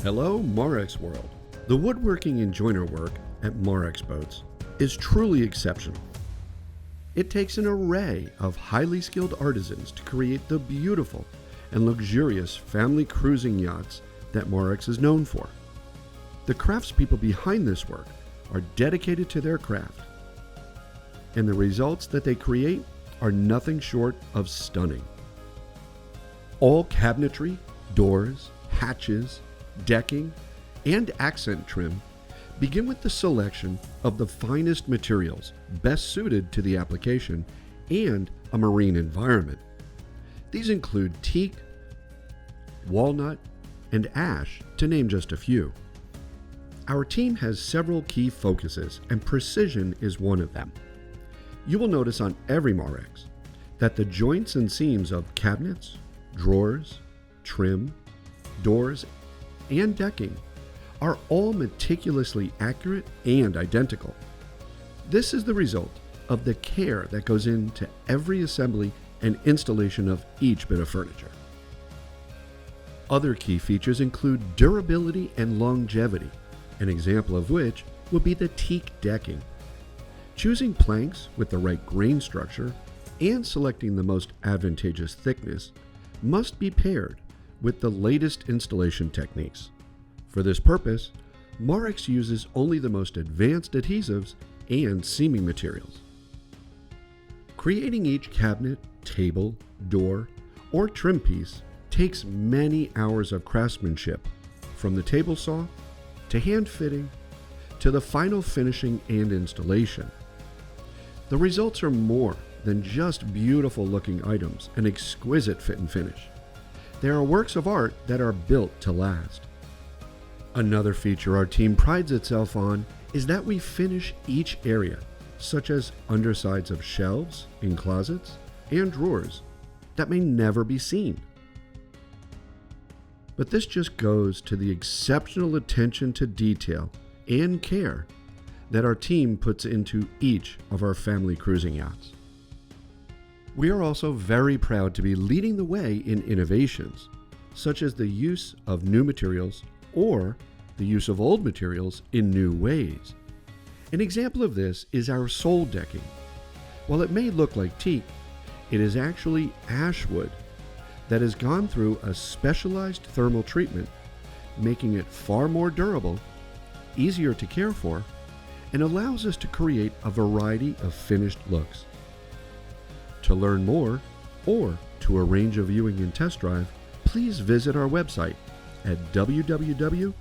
Hello, Marex World. The woodworking and joiner work at Marex Boats is truly exceptional. It takes an array of highly skilled artisans to create the beautiful and luxurious family cruising yachts that Marex is known for. The craftspeople behind this work are dedicated to their craft, and the results that they create are nothing short of stunning. All cabinetry, doors, hatches, decking, and accent trim begin with the selection of the finest materials best suited to the application and a marine environment. These include teak, walnut, and ash, to name just a few. Our team has several key focuses, and precision is one of them. You will notice on every Marex that the joints and seams of cabinets, drawers, trim, doors, and decking are all meticulously accurate and identical. This is the result of the care that goes into every assembly and installation of each bit of furniture. Other key features include durability and longevity, an example of which would be the teak decking. Choosing planks with the right grain structure and selecting the most advantageous thickness must be paired with the latest installation techniques. For this purpose, Marex uses only the most advanced adhesives and seaming materials. Creating each cabinet, table, door, or trim piece takes many hours of craftsmanship, from the table saw to hand fitting to the final finishing and installation. The results are more than just beautiful looking items and exquisite fit and finish. They are works of art that are built to last. Another feature our team prides itself on is that we finish each area, such as undersides of shelves in closets and drawers, that may never be seen. But this just goes to the exceptional attention to detail and care that our team puts into each of our family cruising yachts. We are also very proud to be leading the way in innovations, such as the use of new materials or the use of old materials in new ways. An example of this is our sole decking. While it may look like teak, it is actually ash wood that has gone through a specialized thermal treatment, making it far more durable, easier to care for, and allows us to create a variety of finished looks. To learn more, or to arrange a viewing and test drive, please visit our website at www.marex.no.